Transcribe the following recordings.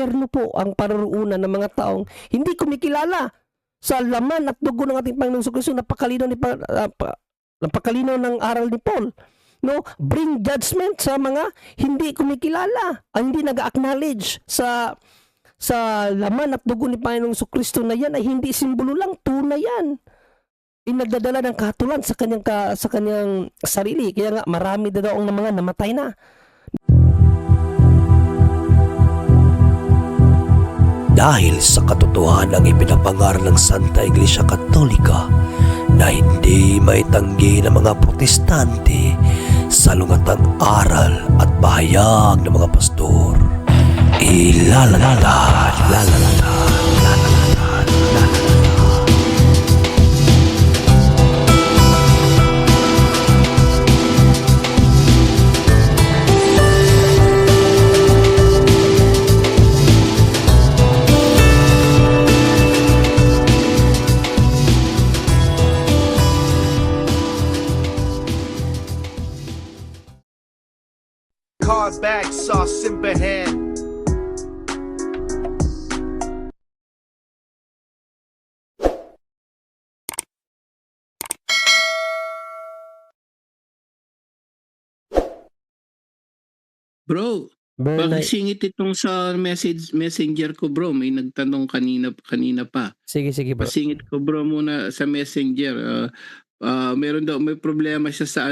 impyerno po ang paroroonan ng mga taong hindi kumikilala sa laman at dugo ng ating Panginoong Jesucristo. Napakalinaw ng aral ni Paul. No, bring judgment sa mga hindi kumikilala, ang hindi nag-acknowledge sa laman at dugo ni Panginoong Jesucristo na yan ay hindi simbolo lang, tunay yan. Nagdadala ng kahatulan sa kanyang sarili. Kaya nga marami na daw ang mga namatay na. Dahil sa katotohanang ipinapangaral ng Santa Iglesia Katolika na hindi maitanggi ng mga protestante sa lungatang aral at bahayag ng mga pastor. Back sa simbahan. Bro, singit itong sa messenger ko, bro. May nagtanong kanina pa. Sige bro. Pasingit ko, bro, muna sa messenger. Meron daw, may problema siya sa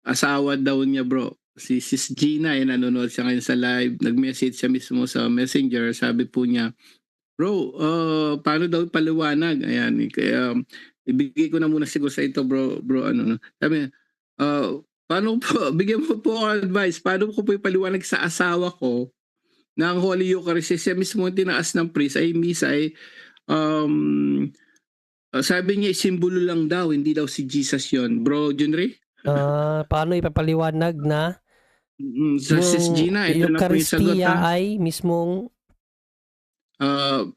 asawa daw niya, bro. Si Sis Gina, nanonood siya ngayon sa live. Nag-message siya mismo sa messenger. Sabi po niya, bro, paano daw paliwanag? Ayan, kaya ibigay ko na muna siguro sa ito, bro. Sabi, paano po, bigyan mo po ako advice, paano ko po ipaliwanag sa asawa ko na ang Holy Eucharist, siya mismo ang tinaas ng priest, ay misa ay, sabi niya, simbolo lang daw, hindi daw si Jesus yon, bro Junry? Paano ipapaliwanag na sa Sis Gina, ito na po yung sagot, ay mismong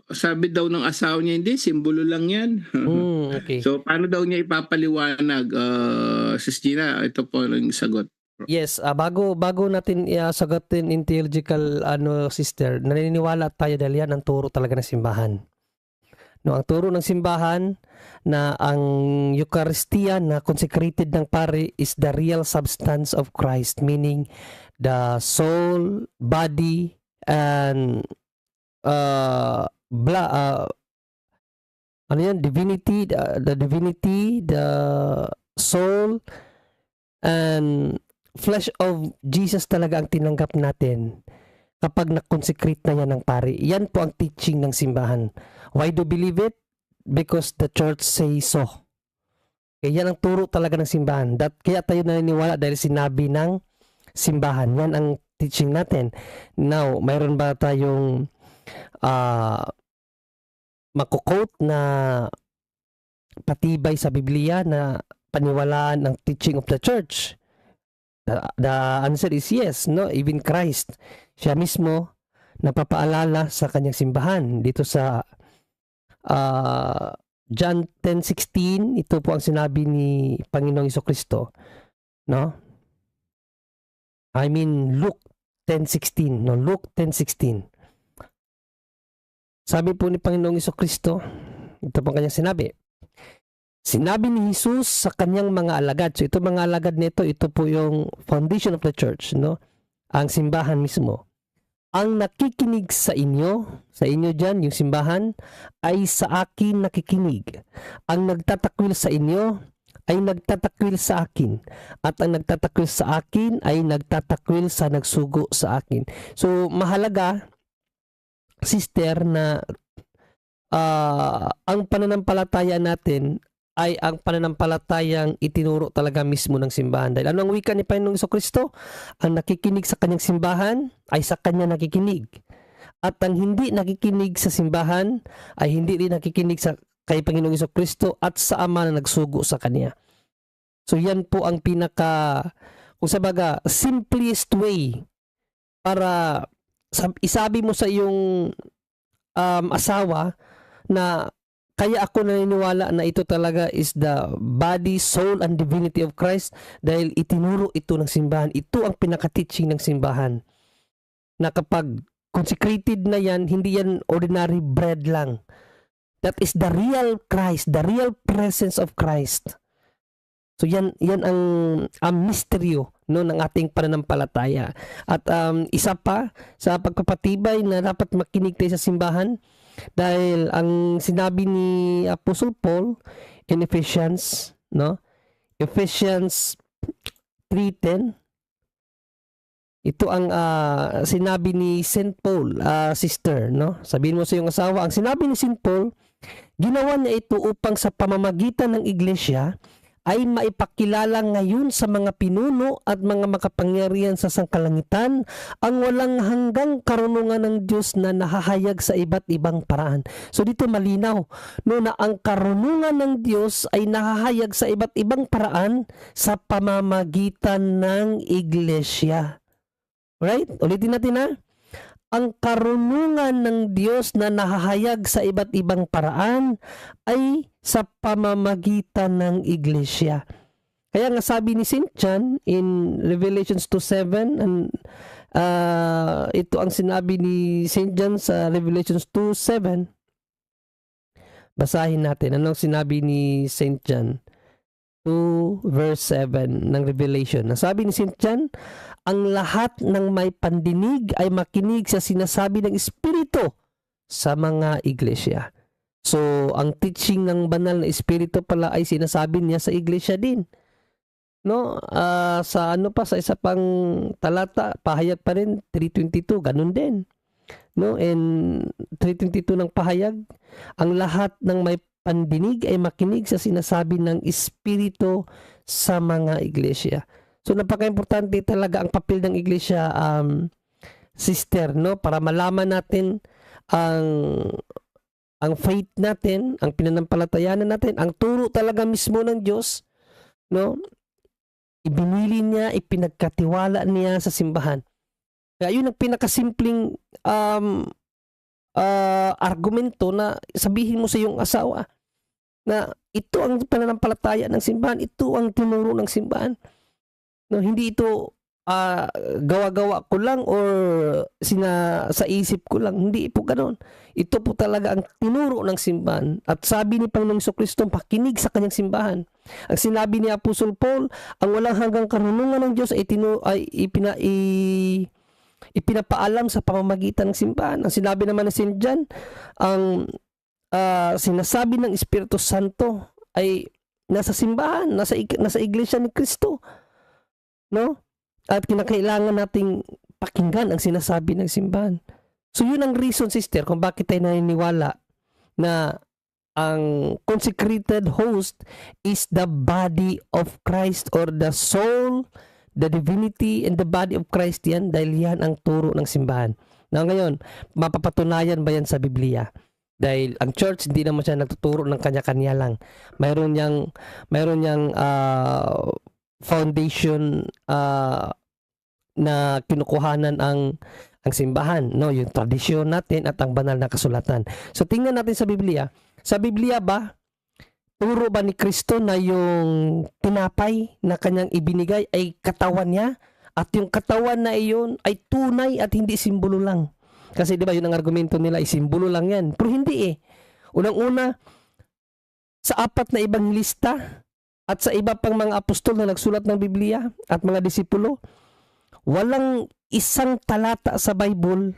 sabi daw ng asawa niya, hindi, simbolo lang yan. Okay. So, paano daw niya ipapaliwanag, Sis Gina? Ito po yung sagot. Yes, bago natin sagutin in theological sister, naniniwala tayo dahil yan ang turo talaga ng simbahan. No, ang turo ng simbahan na ang Eucharistia na consecrated ng pare is the real substance of Christ, meaning the soul, body, and divinity, the divinity, the soul, and flesh of Jesus talaga ang tinanggap natin kapag na-consecrate na yan ng pari. Yan po ang teaching ng simbahan. Why do you believe it? Because the church says so. Kaya yan ang turo talaga ng simbahan. Kaya tayo naniniwala dahil sinabi ng simbahan. Yan ang teaching natin. Now, mayroon ba tayong mako-quote na patibay sa Biblia na paniwalaan ng teaching of the church? The answer is yes, no? Even Christ, siya mismo napapaalala sa kanyang simbahan dito sa John 10:16. Ito po ang sinabi ni Panginoong Jesucristo, no? I mean Luke 10:16, no? Luke 10:16. Sabi po ni Panginoong Jesucristo, ito po ang kanyang sinabi. Sinabi ni Jesus sa kanyang mga alagad. So ito mga alagad nito, ito po yung foundation of the church, no? Ang simbahan mismo. Ang nakikinig sa inyo dyan, yung simbahan, ay sa akin nakikinig. Ang nagtatakwil sa inyo ay nagtatakwil sa akin. At ang nagtatakwil sa akin ay nagtatakwil sa nagsugo sa akin. So mahalaga, sister, na ang pananampalataya natin ay ang pananampalatayang itinuro talaga mismo ng simbahan. Dahil ano ang wika ni Panginoong Jesucristo? Ang nakikinig sa kanyang simbahan ay sa kanya nakikinig. At ang hindi nakikinig sa simbahan ay hindi rin nakikinig kay Panginoong Jesucristo at sa Ama na nagsugo sa kanya. So yan po ang kung sabaga, simplest way para isabi mo sa iyong asawa na kaya ako naniniwala na ito talaga is the body, soul, and divinity of Christ dahil itinuro ito ng simbahan. Ito ang pinaka-teaching ng simbahan. na kapag consecrated na yan, hindi yan ordinary bread lang. That is the real Christ, the real presence of Christ. So yan ang misteryo, no, ng ating pananampalataya. At isa pa sa pagpapatibay na dapat makinig tayo sa simbahan, dahil ang sinabi ni Apostle Paul in Ephesians, no? Ephesians 3:10, ito ang sinabi ni St. Paul, sister, no? Sabihin mo sa iyong asawa, ang sinabi ni St. Paul, ginawa niya ito upang sa pamamagitan ng iglesia ay maipakilala ngayon sa mga pinuno at mga makapangyarihan sa sangkalangitan ang walang hanggang karunungan ng Diyos na nahahayag sa iba't ibang paraan. So dito malinaw, no, na ang karunungan ng Diyos ay nahahayag sa iba't ibang paraan sa pamamagitan ng iglesia. Right? Ulitin natin ha. Ang karunungan ng Diyos na nahahayag sa iba't ibang paraan ay sa pamamagitan ng iglesia. Kaya nga sabi ni St. John in Revelations 2:7, and ito ang sinabi ni St. John sa Revelations 2:7. Basahin natin anong sinabi ni St. John 2 verse 7 ng Revelation. Sabi ni St. John, ang lahat ng may pandinig ay makinig sa sinasabi ng Espiritu sa mga iglesia. So, ang teaching ng banal na Espiritu pala ay sinasabi niya sa iglesia din. No? Sa sa isa pang talata, pahayag pa rin, 3:22, ganun din. No? And 3:22 ng pahayag, ang lahat ng may pandinig ay makinig sa sinasabi ng Espiritu sa mga iglesia. So napaka-importante talaga ang papel ng iglesia, sister, no, para malaman natin ang faith natin, ang pinanampalatayanan natin, ang turo talaga mismo ng Diyos, no? Ibinili niya, ipinagkatiwala niya sa simbahan. Kaya yun ang pinakasimpleng argumento na sabihin mo sa iyong asawa na ito ang pananampalataya ng simbahan, ito ang tinuro ng simbahan. No, hindi ito gawa-gawa ko lang or sa isip ko lang. Hindi po ganoon. Ito po talaga ang tinuro ng simbahan. At sabi ni Panginoong Jesucristo, pakinig sa kanyang simbahan. Ang sinabi ni Apostle Paul, ang walang hanggang karunungan ng Diyos ay ipinapaalam sa pamamagitan ng simbahan. Ang sinabi naman ni St. John, ang sinasabi ng Espiritu Santo ay nasa simbahan, nasa iglesia ni Kristo. No? At kinakailangan nating pakinggan ang sinasabi ng simbahan. So yun ang reason, sister, kung bakit tayo naniniwala na ang consecrated host is the body of Christ, or the soul, the divinity, and the body of Christ yan, dahil yan ang turo ng simbahan. Na ngayon, mapapatunayan ba yan sa Biblia? Dahil ang church, hindi naman siya nagtuturo ng kanya-kanya lang. Mayroon niyang foundation na kinukuhanan ang simbahan, no, yung tradisyon natin at ang banal na kasulatan. So tingnan natin sa Biblia. Sa Biblia ba, turo ba ni Kristo na yung tinapay na kanyang ibinigay ay katawan niya, at yung katawan na iyon ay tunay at hindi simbolo lang? Kasi di ba yun ang argumento nila, ay simbolo lang yan. Pero hindi eh. Unang-una, sa 4 na ebanghelista at sa iba pang mga apostol na nagsulat ng Biblia at mga disipulo, walang isang talata sa Bible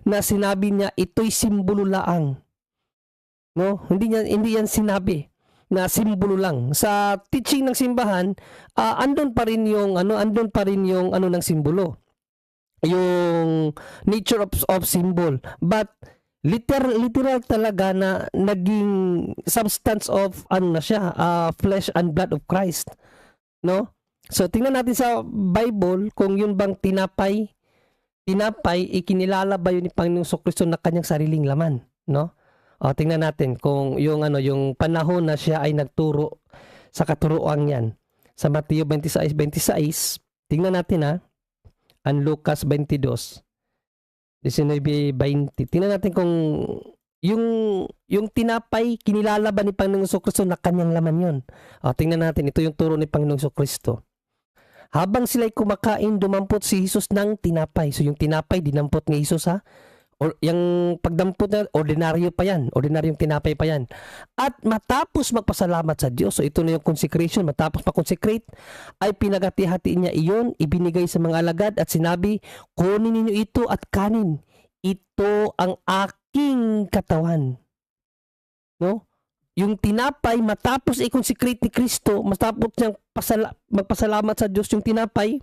na sinabi niya ito'y simbolo lang. No? Hindi yan sinabi na simbolo lang. Sa teaching ng simbahan, andun pa rin yung ng simbolo. Yung nature of symbol. But literal talaga na naging substance of flesh and blood of Christ, no? So tingnan natin sa Bible kung yun bang tinapay ikinilala ba yun ni Panginoong Jesucristo na kanyang sariling laman, no? O tingnan natin kung yung panahon na siya ay nagturo sa katuruan yan. Sa Mateo 26:26, tingnan natin ang Lucas 22 19:20. Tingnan natin kung yung tinapay, kinilala ba ni Panginoong Jesucristo na kanyang laman yun? Tingnan natin, ito yung turo ni Panginoong Jesucristo. Habang sila'y kumakain, dumampot si Jesus ng tinapay. So yung tinapay, dinampot ni Jesus ha. O yung pagdampot na, ordinaryo pa yan. Ordinaryong tinapay pa yan. At matapos magpasalamat sa Diyos, so ito na yung consecration, matapos mag-consecrate, ay pinagati-hati niya iyon, ibinigay sa mga alagad at sinabi, kunin ninyo ito at kanin. Ito ang aking katawan. No? Yung tinapay, matapos i-consecrate ni Kristo, matapos niyang magpasalamat sa Diyos yung tinapay,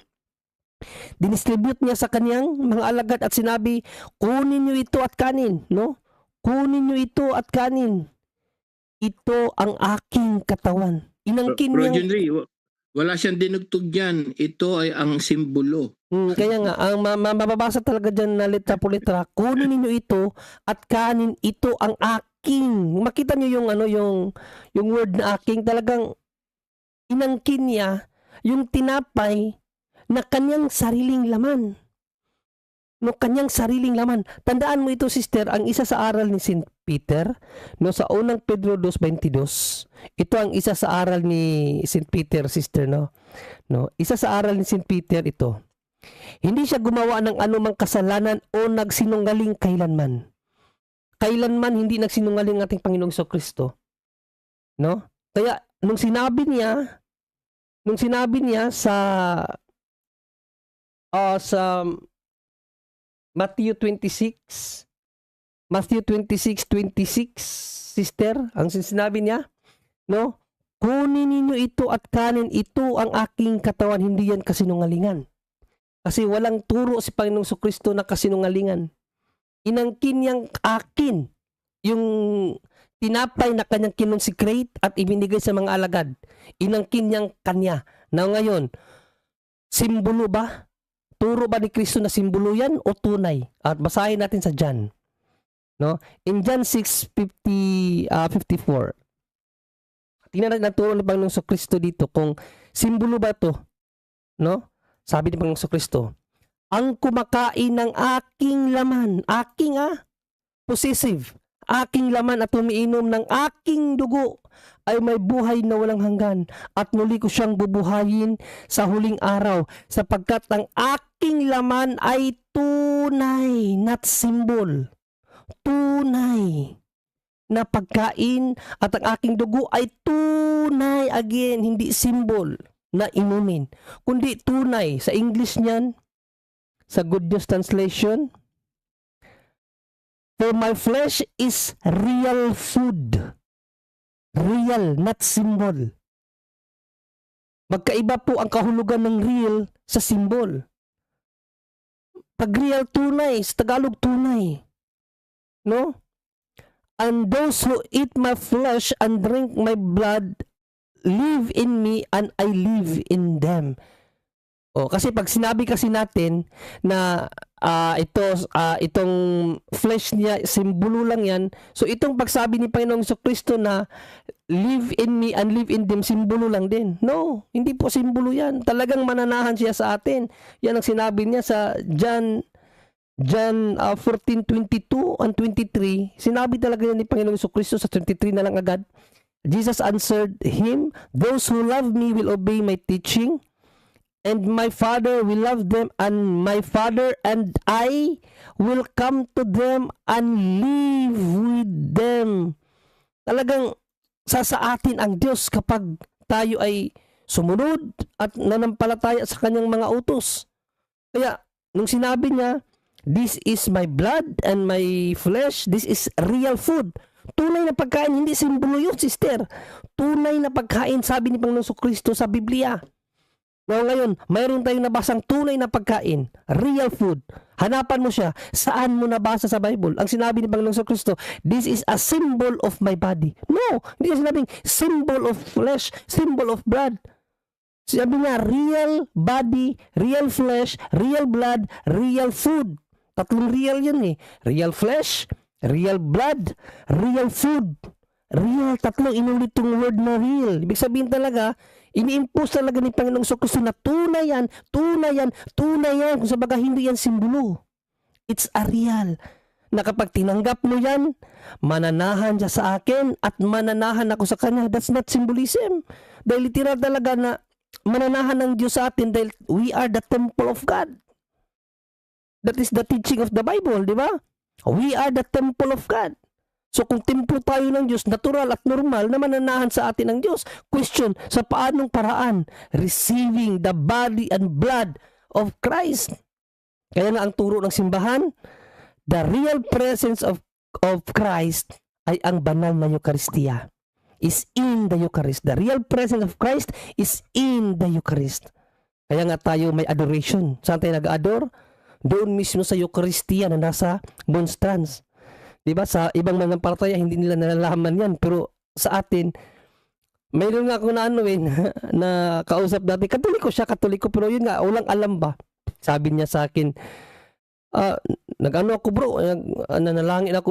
dinistribute niya sa kanyang mga alagad at sinabi, kunin niyo ito at kanin, no? Kunin niyo ito at kanin. Ito ang aking katawan. Inangkin Bro niyang Junry, wala siyang dinugtog dyan. Ito ay ang simbolo. kaya nga, ang mababasa talaga dyan na letra po letra, kunin ninyo ito at kanin, ito ang aking. Makita niyo yung yung word na aking, talagang inangkin niya yung tinapay na kanyang sariling laman. No, kanyang sariling laman. Tandaan mo ito, sister, ang isa sa aral ni St. Peter, no, sa unang Pedro 2:22. Ito ang isa sa aral ni St. Peter, sister, no. No, isa sa aral ni St. Peter ito. Hindi siya gumawa ng anumang kasalanan o nagsinungaling kailanman. Kailanman hindi nagsinungaling ang ating Panginoong Jesucristo. No? Kaya nung sinabi niya sa Matthew 26:26, sister, ang sinabi niya, no? Kunin ninyo ito at kanin, ito ang aking katawan, hindi yan kasinungalingan. Kasi walang turo si Panginoong Jesucristo na kasinungalingan. Inangkin niyang akin yung tinapay na kanyang kinonsecrate at ibinigay sa mga alagad. Inangkin niyang kanya. Na ngayon, simbolo ba? Turo ba ni Kristo na simbolo yan o tunay? At basahin natin sa John. No? In John 6:54. Tingnan natin ang turo ni Panginoong Jesucristo dito kung simbolo ba ito. No? Sabi ni Panginoong Jesucristo, ang kumakain ng aking laman, aking possessive, aking laman at umiinom ng aking dugo ay may buhay na walang hanggan at muli ko siyang bubuhayin sa huling araw sapagkat ang aking laman ay tunay, not symbol. Tunay na pagkain at ang aking dugo ay tunay, again, hindi symbol na inumin, kundi tunay. Sa English niyan, sa Good News Translation, for my flesh is real food. Real, not symbol. Magkaiba po ang kahulugan ng real sa symbol. Pag real, tunay. Sa Tagalog, tunay. No? And those who eat my flesh and drink my blood live in me and I live in them. O, kasi pag sinabi kasi natin na itong flesh niya, simbolo lang yan. So itong pagsabi ni Panginoong Jesucristo na live in me and live in them, simbolo lang din. No, hindi po simbolo yan. Talagang mananahan siya sa atin. Yan ang sinabi niya sa John 14:22 and 23. Sinabi talaga ni Panginoong Jesucristo sa 23 na lang agad. Jesus answered him, those who love me will obey my teaching. And my Father will love them, and my Father and I will come to them and live with them. Talagang sasaatin ang Diyos kapag tayo ay sumunod at nanampalataya sa kanyang mga utos. Kaya, nung sinabi niya, this is my blood and my flesh, this is real food. Tunay na pagkain, hindi simbolo yun, sister. Tunay na pagkain, sabi ni Panginoon Jesucristo sa Biblia. No, ngayon, mayroon tayong nabasang tunay na pagkain, real food. Hanapan mo siya. Saan mo nabasa sa Bible? Ang sinabi ni Panginoong Jesucristo, this is a symbol of my body. No, hindi niya sinabing symbol of flesh, symbol of blood. Sabi niya, real body, real flesh, real blood, real food. Tatlong real yun eh. Real flesh, real blood, real food. Real, tatlong inulit yung word na real. Ibig sabihin talaga, ini-impose talaga ni Panginoong Jesucristo na tunay yan, tunay yan, tunay yan. Kung sabaga hindi yan simbolo. It's a real. Na kapag tinanggap mo yan, mananahan siya sa akin at mananahan ako sa kanya. That's not symbolism. Dahil literal talaga na mananahan ng Diyos sa atin dahil we are the temple of God. That is the teaching of the Bible, di ba? We are the temple of God. So kung templo tayo ng Diyos, natural at normal na mananahan sa atin ng Diyos. Question, sa paanong paraan? Receiving the body and blood of Christ. Kaya nga ang turo ng simbahan, the real presence of Christ ay ang banal na Eucharistia. Is in the Eucharist. The real presence of Christ is in the Eucharist. Kaya nga tayo may adoration. Saan tayo nag-adore? Doon mismo sa Eucharistia na nasa monstrance. Diba? Sa ibang manampalataya, hindi nila nalalaman yan. Pero sa atin, mayroon nga ako na na kausap dati. Katoliko, pero yun nga, walang alam ba? Sabi niya sa akin, nag-ano ako bro, nanalangin ako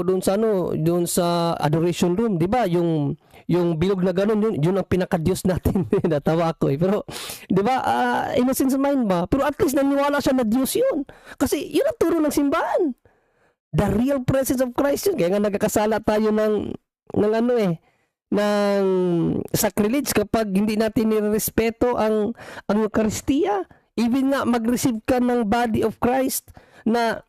doon sa adoration room, di ba? Yung bilog na ganun, yun ang pinaka-Diyos natin. Natawa ako Pero, di ba, innocent mind ba? Pero at least naniwala siya na Diyos yun. Kasi yun ang turo ng simbahan. The real presence of Christ yun. Kaya nga nagkakasala tayo ng sacrilege kapag hindi natin nirespeto ang Eucharistia. Even nga mag-receive ka ng body of Christ na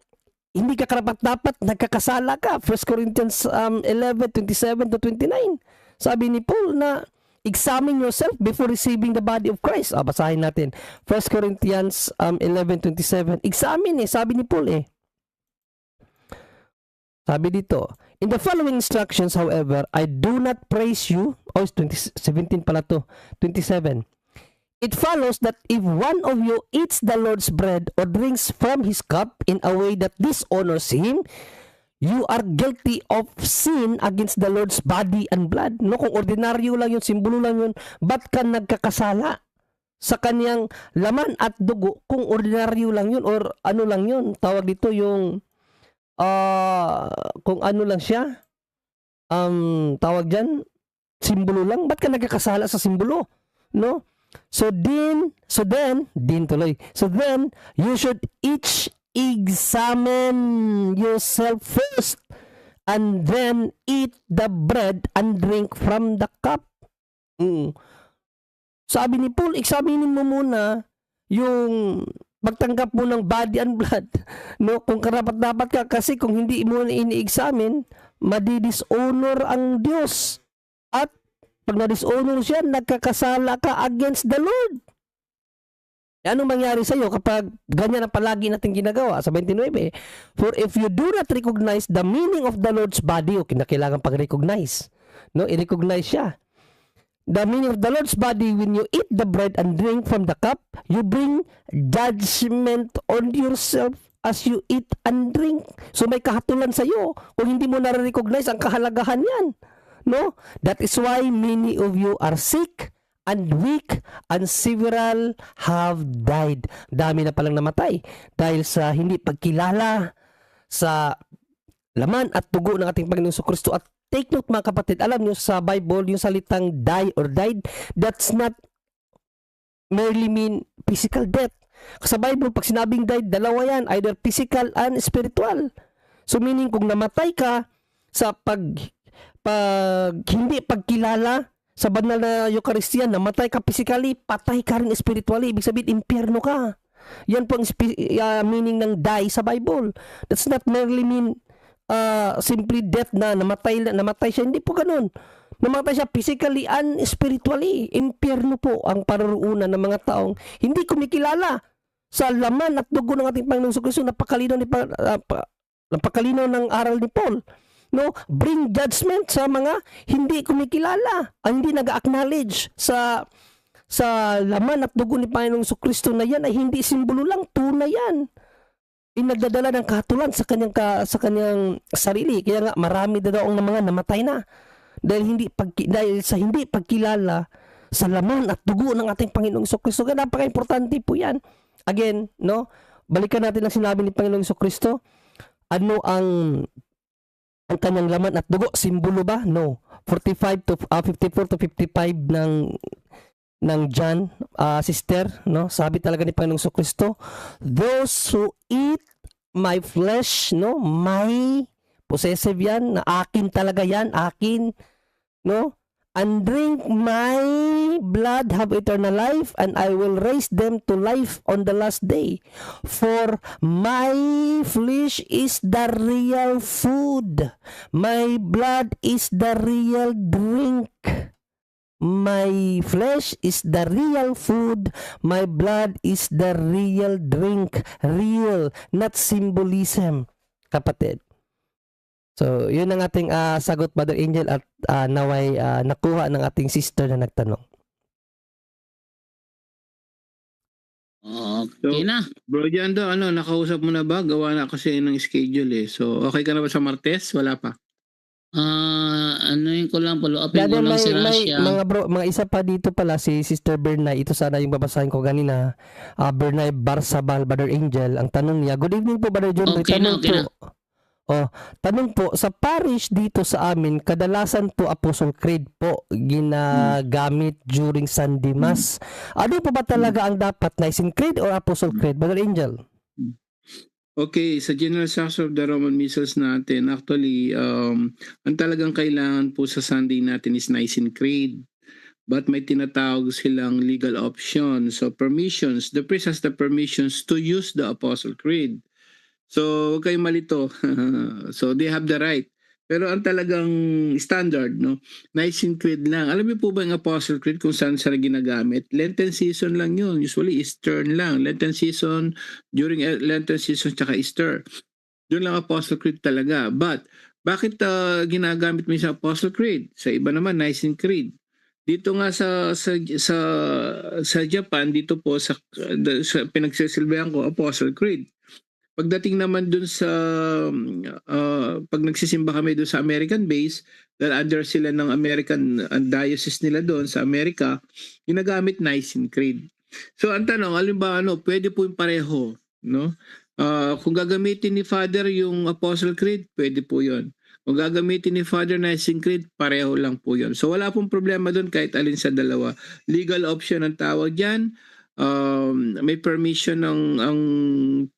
hindi ka karapat-dapat, nagkakasala ka. 1 Corinthians 11:27-29. Sabi ni Paul na examine yourself before receiving the body of Christ. Basahin natin. 1 Corinthians 11:27. Examine sabi ni Paul Sabi dito, in the following instructions, however, I do not praise you. 17 pala to. 27. It follows that if one of you eats the Lord's bread or drinks from His cup in a way that dishonors Him, you are guilty of sin against the Lord's body and blood. No, kung ordinaryo lang yun, simbolo lang yun, ba't ka nagkakasala sa kanyang laman at dugo kung ordinaryo lang yun or ano lang yun? Tawag dito yung kung ano lang siya, tawag dyan, simbolo lang. Ba't ka nagkakasala sa simbolo? No? So then, you should each examine yourself first and then eat the bread and drink from the cup. Sabi ni Paul, examinin mo muna yung pagtanggap mo ng body and blood. No, kung karapat-dapat ka, kasi kung hindi mo ini-examine, madidishonor ang Diyos. At pag na-dishonor siya, nagkakasala ka against the Lord. Anong mangyari sa iyo kapag ganyan ang palagi natin ginagawa? Sa 29, for if you do not recognize the meaning of the Lord's body, kailangan pag-recognize. No, i-recognize siya. The meaning of the Lord's body, when you eat the bread and drink from the cup, you bring judgment on yourself as you eat and drink. So may kahatulan sa iyo kung hindi mo na-recognize ang kahalagahan yan. No? That is why many of you are sick and weak and several have died. Dami na palang namatay dahil sa hindi pagkilala sa laman at dugo ng ating Panginoong Jesucristo. At take note mga kapatid, alam nyo sa Bible, yung salitang die or died, that's not merely mean physical death. Sa Bible, pag sinabing died, dalawa yan, either physical and spiritual. So meaning, kung namatay ka sa pag hindi pagkilala sa banal na Eucharistia, namatay ka physically, patay ka rin spiritually. Ibig sabihin, impyerno ka. Yan po ang meaning ng die sa Bible. That's not merely mean simply death na namatay siya. Hindi po ganun. Namatay siya physically and spiritually. Impyerno po ang paroroonan ng mga taong hindi kumikilala sa laman at dugo ng ating Panginoong Jesucristo. Napakalinaw ng aral ni Paul. No, bring judgment sa mga hindi kumikilala, ang hindi nag-acknowledge sa laman at dugo ni Panginoong Jesucristo na yan ay hindi simbolo lang, tunay yan. Nagdadala ng kahatulan sa kanyang sarili. Kaya nga marami daw ang mga namatay na dahil sa hindi pagkilala sa laman at dugo ng ating Panginoong Jesucristo. Kaya napaka-importante po yan. Again, no, balikan natin ang sinabi ni Panginoong Jesucristo. Ano ang kanyang laman at dugo? Simbolo ba? No. 54 to 55 ng John, sister, no? Sabi talaga ni Panginoong Jesucristo, those who eat my flesh, no, my possessive yan, na akin talaga yan, akin, no, and drink my blood have eternal life, and I will raise them to life on the last day. For my flesh is the real food, my blood is the real drink. My flesh is the real food, my blood is the real drink. Real, not symbolism, kapatid. So, yun ang ating sagot, Brother Angel, at naway nakuha ng ating sister na nagtanong. Okay na. Bro Jando, nakausap mo na ba? Gawa na kasi ng schedule eh. So, okay ka na ba sa Martes? Wala pa. Anuin ko lang, follow upin ko Dahil lang si may Rasha. mga isa pa dito pala, si Sister Bernay. Ito sana yung babasahin ko kanina. Bernay Barsabal, Brother Angel. Ang tanong niya, good evening po, Brother John. Okay na, okay na. Tanong po, sa parish dito sa amin, kadalasan po Apostle Creed po ginagamit during Sunday Mass. Ano po ba talaga ang dapat, Nicene Creed or Apostle Creed, Brother Angel? Okay, sa General Structure of the Roman Missals natin, actually, ang talagang kailangan po sa Sunday natin is Nicene Creed. But may tinatawag silang legal options. So permissions, the priest has the permissions to use the Apostle Creed. So, huwag kayong malito. So, they have the right. Pero ang talagang standard, no? Nicene Creed lang. Alam niyo po ba yung Apostle Creed kung saan siya ginagamit? Lenten season lang yun. Usually, Easter lang. Lenten season, during Lenten season, tsaka Easter. Doon lang Apostle Creed talaga. But, bakit ginagamit mo sa Apostle Creed? Sa iba naman, Nicene Creed. Dito nga sa Japan, dito po sa pinagsisilbihan ko, Apostle Creed. Pagdating naman dun sa pag nagsisimba kami dun sa American base, dahil under sila ng American diocese nila doon sa Amerika, ginagamit Nicene Creed. So ang tanong, alin ba pwede po yung pareho, no? Kung gagamitin ni Father yung Apostle Creed, pwede po yun. Kung gagamitin ni Father Nicene Creed, pareho lang po yun. So wala pong problema doon kahit alin sa dalawa. Legal option ang tawag dyan. May permission ang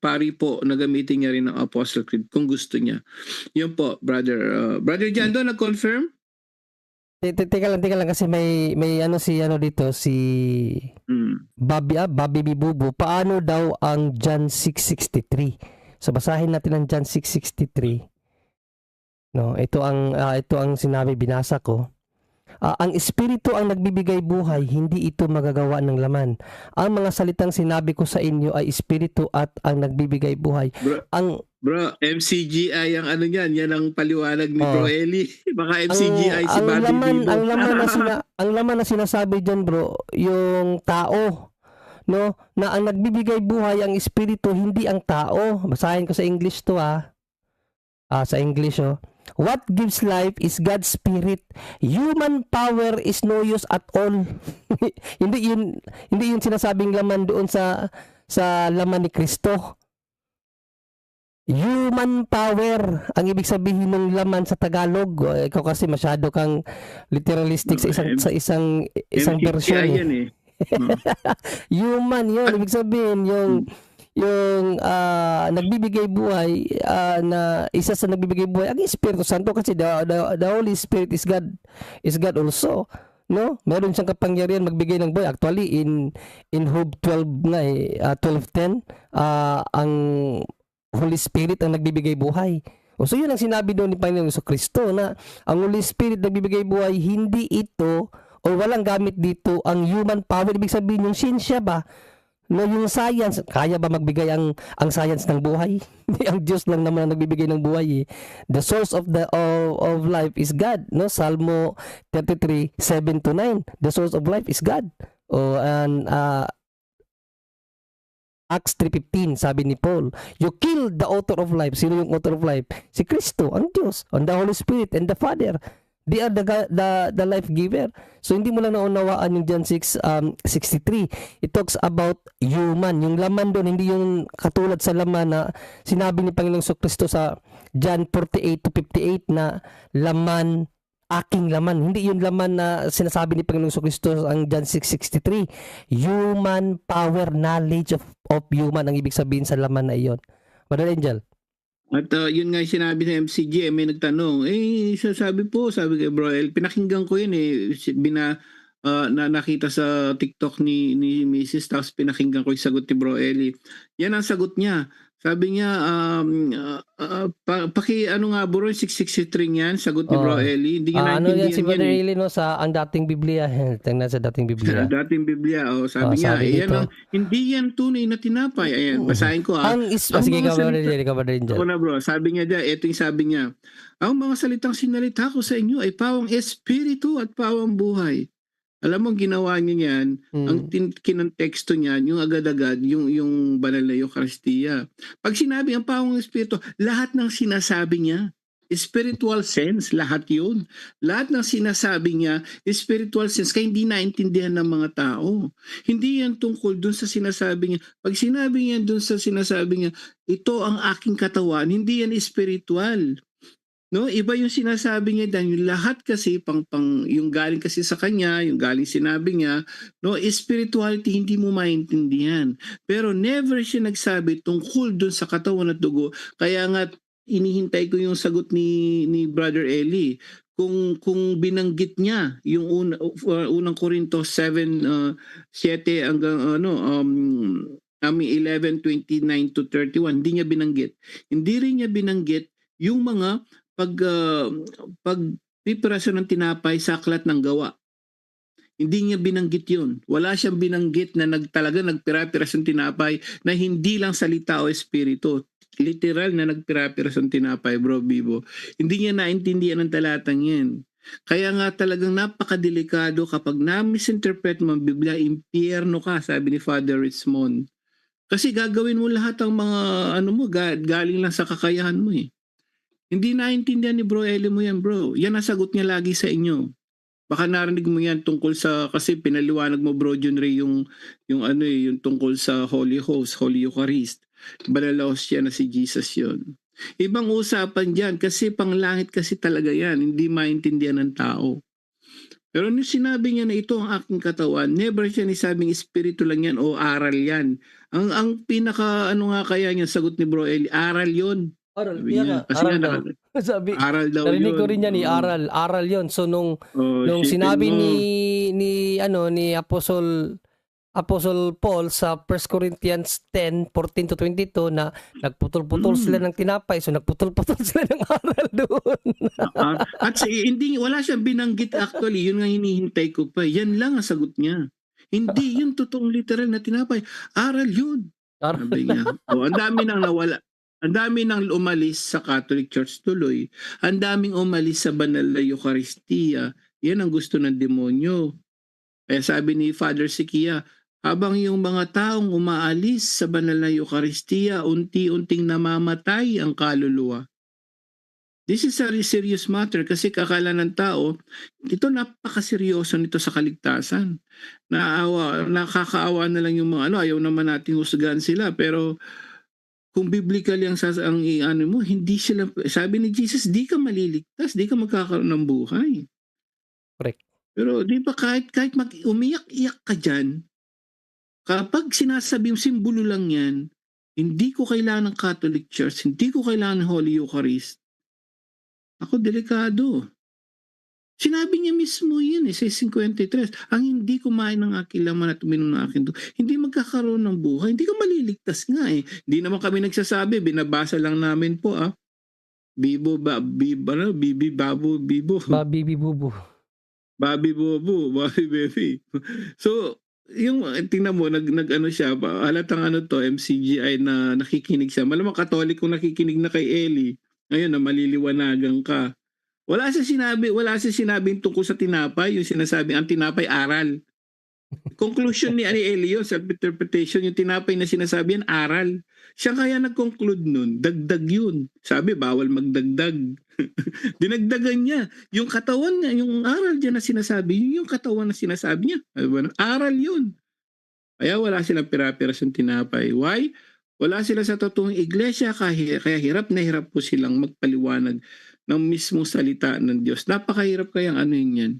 pari po na gamitin niya rin ng Apostle Creed kung gusto niya. Yun po, brother. Brother Jando, nag-confirm? Teka lang kasi may dito si Bobby Bibubu. Paano daw ang John 6:63? So basahin natin ang John 6:63. No, ito ang sinabi, binasa ko. Ang Espiritu ang nagbibigay buhay, hindi ito magagawa ng laman. Ang mga salitang sinabi ko sa inyo ay Espiritu at ang nagbibigay buhay. Bro, MCGI ang niyan, yan ang paliwanag ni Bro Eli. Baka MCGI si Bobby Bibo. Ang laman na sinasabi diyan, bro, yung tao, no, na ang nagbibigay buhay ang Espiritu, hindi ang tao. Basahin ko sa English to sa English What gives life is God's Spirit. Human power is no use at all. hindi yun sinasabing laman doon sa laman ni Kristo. Human power ang ibig sabihin ng laman sa Tagalog. Ikaw kasi masyado kang literalistic sa isang version. Human yun, ibig sabihin yung nagbibigay buhay na isa sa nagbibigay buhay ang Espiritu Santo, kasi the Holy Spirit is God also, no? Meron siyang kapangyarihan magbigay ng buhay. Actually in Job 12 nga 12:10 ang Holy Spirit ang nagbibigay buhay. So yun ang sinabi doon ni Panginoon Kristo, na ang Holy Spirit nagbibigay buhay, hindi ito o walang gamit dito ang human power. Ibig sabihin yung siyensya ba, no, yung science, kaya ba magbigay ang science ng buhay? Ang Diyos lang naman ang nagbibigay ng buhay. The source of life is God, no? Salmo 33:7-9. The source of life is God. And Acts 3:15, sabi ni Paul, you killed the author of life. Sino yung author of life? Si Kristo, ang Diyos, and the Holy Spirit, and the Father. They are the life giver. So hindi mo lang naunawaan yung John 6:63. It talks about human. Yung laman doon, hindi yung katulad sa laman na sinabi ni Panginoong Kristo sa John 48-58 na laman, aking laman. Hindi yung laman na sinasabi ni Panginoong Kristo ang John 6:63. Human power, knowledge of human ang ibig sabihin sa laman na iyon. Brother Angel. At yun nga yung sinabi ng MCG, may nagtanong, sabi kay Bro El, pinakinggan ko yun na nakita sa TikTok ni Mrs. Tapos pinakinggan ko yung sagot ni Bro Eli. Yan ang sagot niya. Sabi niya, ano nga bro, 663 yan, sagot ni Bro Oh. Eli. Hindi niya Ano yan si naintindihan Brother yan. Eli no sa ang dating Biblia. Tingnan sa dating Biblia. Dating Biblia, sabi niya, sabi dito. hindi yan tunay na tinapay. Ayan, basahin ko Sige mga ka Brother Eli, ka Brother Angel. Ako na bro, sabi niya dyan, ito yung sabi niya, ang mga salitang sinalita ko sa inyo ay pawang espiritu at pawang buhay. Alam mo, ginawa niya yan, ang kinonteksto niyan, yung agad-agad, yung banal na Eucharistia. Pag sinabi ang pawang espiritu, lahat ng sinasabi niya, spiritual sense, lahat yun. Lahat ng sinasabi niya, spiritual sense, kaya hindi naintindihan ng mga tao. Hindi yan tungkol dun sa sinasabi niya. Pag sinabi niya dun sa sinasabi niya, ito ang aking katawan, hindi yan spiritual. No, iba yung sinasabi niya dan yung lahat kasi yung galing kasi sa kanya, yung galing sinabi niya, no, spirituality hindi mo maintindihan. Pero never siya nagsabi tungkol dun sa katawan at dugo. Kaya nga inihintay ko yung sagot ni Brother Eli. Kung binanggit niya yung unang Korinto 7 7 hanggang 11:29 to 31, hindi niya binanggit. Hindi rin niya binanggit yung mga pagpipiraso ng tinapay sa aklat ng gawa. Hindi niya binanggit yun. Wala siyang binanggit na talaga nagpira-piraso ng tinapay na hindi lang salita o espiritu. Literal na nagpira-piraso ng tinapay, Bro Bibo. Hindi niya naintindihan ang talatang yan. Kaya nga talagang napakadelikado kapag na-misinterpret mo ang Biblia, impyerno ka, sabi ni Father Richmond. Kasi gagawin mo lahat ang mga galing lang sa kakayahan mo eh. Hindi naintindihan ni Bro Eli mo yan, bro. Yan ang sagot niya lagi sa inyo. Baka narinig mo yan tungkol sa, kasi pinaliwanag mo Bro John Ray yung tungkol sa Holy Host, Holy Eucharist. Banalaos siya na si Jesus yon. Ibang usapan dyan kasi panglangit kasi talaga yan. Hindi maintindihan ng tao. Pero nung sinabi niya na ito ang aking katawan, never siya nisabing espiritu lang yan o aral yan. Ang pinaka nga kaya niya sagot ni Bro Eli, aral yon. Aral, Sabi niya, kasi aral nga daw. Sabi, aral daw narinig yun. ko rin yan aral yon. So nung sinabi ni Apostle Paul sa 1 Corinthians 10:14 to 22 na nagputol-putol sila ng tinapay, so nagputol-putol sila ng aral doon. At wala siyang binanggit actually, yun nga hinihintay ko pa. Yan lang ang sagot niya. Hindi yun totoong literal na tinapay. Aral yun. Sabi niya. Ang dami nang nawala. Ang dami nang umalis sa Catholic Church tuloy. Ang daming umalis sa banal na Eucharistia. Yan ang gusto ng demonyo. Kaya sabi ni Father Sikia, habang yung mga taong umaalis sa banal na Eucharistia, unti-unting namamatay ang kaluluwa. This is a serious matter kasi kakala ng tao, ito napakaseryoso nito sa kaligtasan. Nakakaawa na lang yung mga ayaw naman nating husgahan sila, pero kung biblical yung hindi sila, sabi ni Jesus, di ka maliligtas, di ka magkakaroon ng buhay. Correct. Pero di ba kahit umiyak-iyak ka dyan, kapag sinasabi yung simbolo lang yan, hindi ko kailangan ng Catholic Church, hindi ko kailangan ng Holy Eucharist, ako delikado. Sinabi niya mismo yun sa 53, ang hindi kumain ng aking laman at uminom ng aking dugo, hindi magkakaroon ng buhay, hindi ka maliligtas nga eh. Hindi naman kami nagsasabi, binabasa lang namin po Bibo, Bibi, Babo, Bibo. Babi Bubu. Babi Bobo, Babi Baby. So, yung tingnan mo, siya, halatang MCGI na nakikinig siya. Malamang Katolikong nakikinig na kay Eli. Ngayon na maliliwanagan ka. Wala siya sinabing tungkol sa tinapay, yung sinasabing ang tinapay aral. Conclusion ni Eli yun, self-interpretation, yung tinapay na sinasabi yan, aral. Siya kaya nag-conclude nun, dagdag yun. Sabi, bawal magdagdag. Dinagdagan niya. Yung katawan niya, yung aral niya na sinasabi, yung katawan na sinasabi niya. Aral yun. Kaya wala silang pira-pirasong tinapay. Why? Wala sila sa totoong iglesia, kaya hirap na hirap po silang magpaliwanag ng mismong salita ng Diyos. Napakahirap kayang yan.